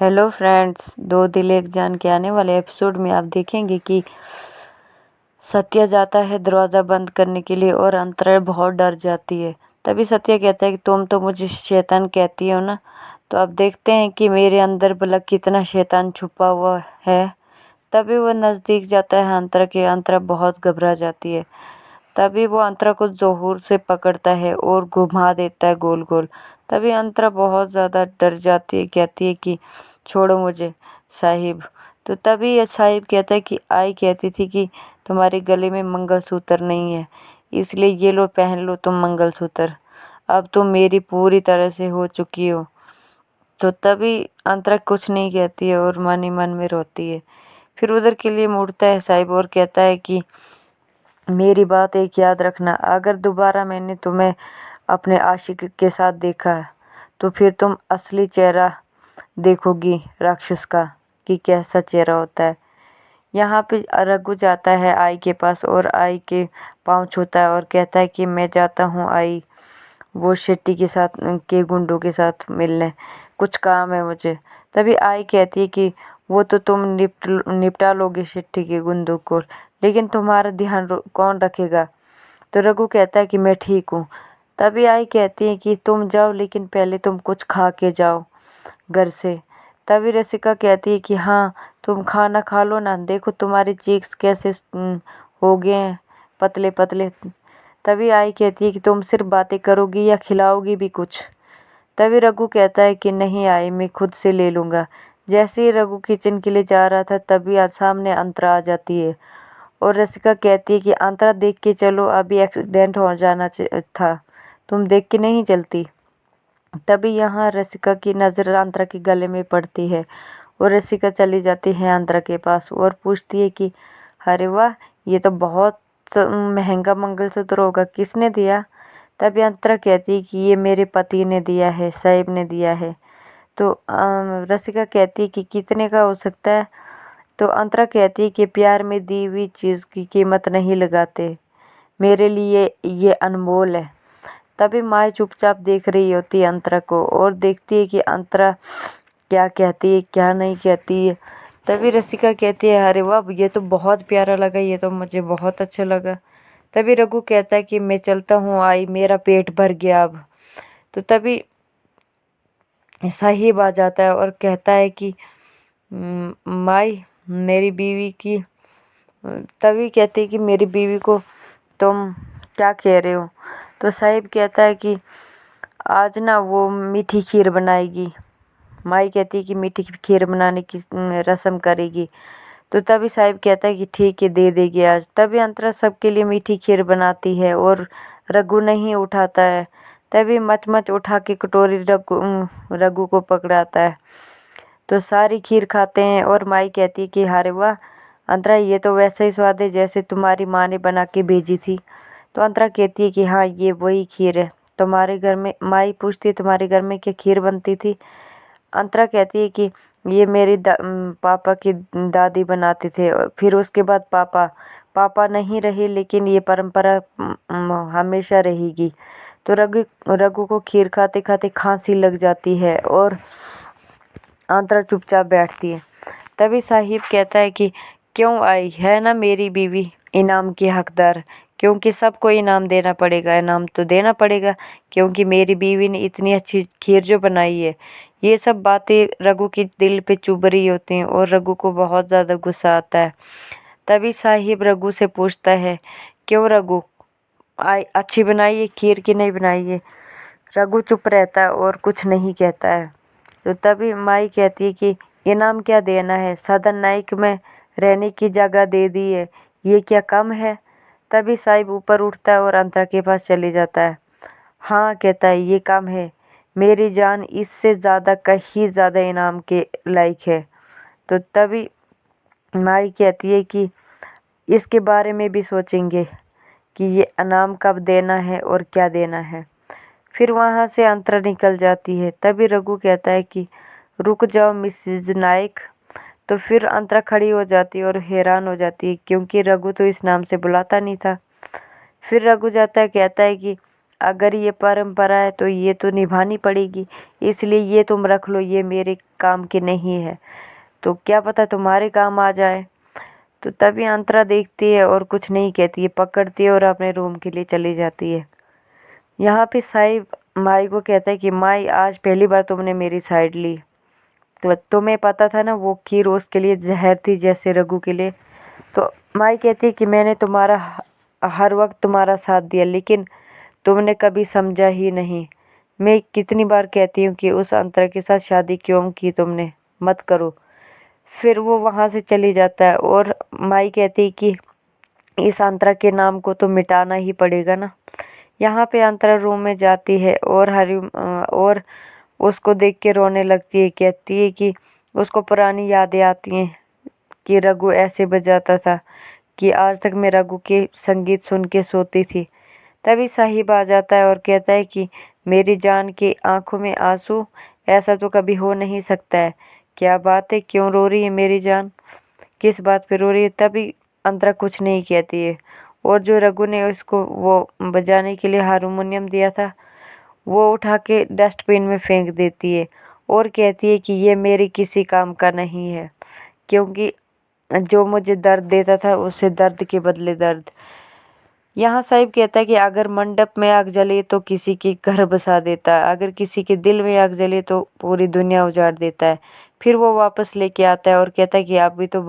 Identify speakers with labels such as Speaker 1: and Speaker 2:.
Speaker 1: Hello friends, दो दिल एक जान के आने वाले एपिसोड में आप देखेंगे कि सत्या जाता है दरवाज़ा बंद करने के लिए और अंतरा बहुत डर जाती है। तभी सत्या कहता है कि तुम तो मुझे शैतान कहती हो ना। तो अब देखते हैं कि मेरे अंदर भला कितना शैतान छुपा हुआ है। तभी वो नज़दीक जाता है अंतरा के। अंतरा बहुत घबरा जाती है। तभी वो अंतरा को जोर से पकड़ता है और घुमा देता है गोल गोल। तभी अंतरा बहुत ज़्यादा डर जाती है, कहती है कि छोड़ो मुझे साहिब। तो तभी ये साहिब कहता है कि आई कहती थी कि तुम्हारे गले में मंगलसूत्र नहीं है, इसलिए ये लो पहन लो तुम मंगलसूत्र। अब तुम मेरी पूरी तरह से हो चुकी हो। तो तभी अंतरा कुछ नहीं कहती है और मन ही मन में रोती है। फिर उधर के लिए मुड़ता है साहिब और कहता है कि मेरी बात एक याद रखना, अगर दोबारा मैंने तुम्हें अपने आशिक के साथ देखा तो फिर तुम असली चेहरा देखोगी राक्षस का, कि कैसा चेहरा होता है। यहाँ पे रघु जाता है आई के पास और आई के पाँव छूता है और कहता है कि मैं जाता हूँ आई, वो शेट्टी के साथ के गुंडों के साथ मिलने, कुछ काम है मुझे। तभी आई कहती है कि वो तो तुम निपटा लोगे शेट्टी के गुंडों को, लेकिन तुम्हारा ध्यान कौन रखेगा। तो रघु कहता है कि मैं ठीक हूँ। तभी आई कहती है कि तुम जाओ, लेकिन पहले तुम कुछ खा के जाओ घर से। तभी रसिका कहती है कि हाँ तुम खाना खा लो ना, देखो तुम्हारे चीक्स कैसे हो गए हैं पतले पतले। तभी आई कहती है कि तुम सिर्फ बातें करोगी या खिलाओगी भी कुछ। तभी रघु कहता है कि नहीं आई, मैं खुद से ले लूँगा। जैसे ही रघु किचन के लिए जा रहा था तभी आज सामने अंतरा आ जाती है और रसिका कहती है कि अंतरा देख के चलो, अभी एक्सीडेंट हो जाना था, तुम देख के नहीं चलती। तभी यहाँ रसिका की नज़र अंतरा के गले में पड़ती है और रसिका चली जाती है अंतरा के पास और पूछती है कि अरे वाह, ये तो बहुत महंगा मंगलसूत्र होगा, किसने दिया। तभी अंतरा कहती है कि ये मेरे पति ने दिया है, साहिब ने दिया है। तो रसिका कहती है कि कितने का हो सकता है। तो अंतरा कहती है कि प्यार में दी हुई चीज़ की कीमत नहीं लगाते, मेरे लिए ये अनमोल है। तभी माए चुपचाप देख रही होती है अंतरा को और देखती है कि अंतरा क्या कहती है क्या नहीं कहती है। तभी रसिका कहती है अरे वाह, ये तो बहुत प्यारा लगा, ये तो मुझे बहुत अच्छा लगा। तभी रघु कहता है कि मैं चलता हूँ आई, मेरा पेट भर गया अब। तो तभी साहिब आ जाता है और कहता है कि माई मेरी बीवी की। तभी कहती है कि मेरी बीवी को तुम क्या कह रहे हो। तो साहिब कहता है कि आज ना वो मीठी खीर बनाएगी। माई कहती है कि मीठी खीर बनाने की रस्म करेगी। तो तभी साहिब कहता है कि ठीक है दे देगी आज। तभी अंतरा सबके लिए मीठी खीर बनाती है और रघु नहीं उठाता है। तभी मच उठा के कटोरी रघु को पकड़ाता है। तो सारी खीर खाते हैं और माई कहती है कि अरे वाह अंतरा, ये तो वैसा ही स्वाद है जैसे तुम्हारी माँ ने बना के भेजी थी। तो अंतरा कहती है कि हाँ ये वही खीर है। तुम्हारे घर में, माई पूछती है तुम्हारे घर में क्या खीर बनती थी। अंतरा कहती है कि ये मेरी पापा की दादी बनाते थे, और फिर उसके बाद पापा नहीं रहे, लेकिन ये परंपरा हमेशा रहेगी। तो रघु को खीर खाते खाते खांसी लग जाती है और अंतरा चुपचाप बैठती है। तभी साहिब कहता है कि क्यों आई है ना मेरी बीवी इनाम की हकदार, क्योंकि सबको इनाम देना पड़ेगा, इनाम तो देना पड़ेगा, क्योंकि मेरी बीवी ने इतनी अच्छी खीर जो बनाई है। ये सब बातें रघु की दिल पे चुभ रही होती हैं और रघु को बहुत ज़्यादा गुस्सा आता है। तभी साहिब रघु से पूछता है क्यों रघु, आई अच्छी बनाई है खीर की नहीं बनाई है। रघु चुप रहता है और कुछ नहीं कहता है। तो तभी माई कहती है कि इनाम क्या देना है, सदन नाइक में रहने की जगह दे दी है, ये क्या कम है। तभी साहिब ऊपर उठता है और अंतरा के पास चले जाता है। हाँ कहता है ये कम है, मेरी जान इससे ज़्यादा कहीं ज़्यादा इनाम के लायक है। तो तभी माई कहती है कि इसके बारे में भी सोचेंगे कि ये इनाम कब देना है और क्या देना है। फिर वहाँ से अंतरा निकल जाती है। तभी रघु कहता है कि रुक जाओ मिसेज नाइक। तो फिर अंतरा खड़ी हो जाती है और हैरान हो जाती है, क्योंकि रघु तो इस नाम से बुलाता नहीं था। फिर रघु जाता है, कहता है कि अगर ये परंपरा है तो ये तो निभानी पड़ेगी, इसलिए ये तुम रख लो, ये मेरे काम की नहीं है, तो क्या पता तुम्हारे काम आ जाए। तो तभी अंतरा देखती है और कुछ नहीं कहती है, पकड़ती है और अपने रूम के लिए चली जाती है। यहाँ पे साहिब माई को कहता है कि माई, आज पहली बार तुमने मेरी साइड ली, तो तुम्हें पता था ना वो खीर उसके लिए जहर थी जैसे रघु के लिए। तो माई कहती है कि मैंने तुम्हारा हर वक्त तुम्हारा साथ दिया, लेकिन तुमने कभी समझा ही नहीं। मैं कितनी बार कहती हूँ कि उस अंतरा के साथ शादी क्यों की तुमने, मत करो। फिर वो वहाँ से चली जाता है और माई कहती है कि इस अंतरा के नाम को तो मिटाना ही पड़ेगा ना। यहाँ पे अंतरा रूम में जाती है और और उसको देख के रोने लगती है। कहती है कि उसको पुरानी यादें आती हैं कि रघु ऐसे बजाता था, कि आज तक मैं रघु के संगीत सुन के सोती थी। तभी साहिब आ जाता है और कहता है कि मेरी जान की आंखों में आंसू, ऐसा तो कभी हो नहीं सकता है। क्या बात है, क्यों रो रही है मेरी जान, किस बात पे रो रही है। तभी अंतरा कुछ नहीं कहती है और जो रघु ने उसको वो बजाने के लिए हारमोनियम दिया था वो उठा के डस्टबिन में फेंक देती है और कहती है कि ये मेरे किसी काम का नहीं है, क्योंकि जो मुझे दर्द देता था उससे दर्द के बदले दर्द। यहाँ साहिब कहता है कि अगर मंडप में आग जले तो किसी की घर बसा देता है, अगर किसी के दिल में आग जले तो पूरी दुनिया उजाड़ देता है। फिर वो वापस लेके आता है और कहता है कि आप भी तो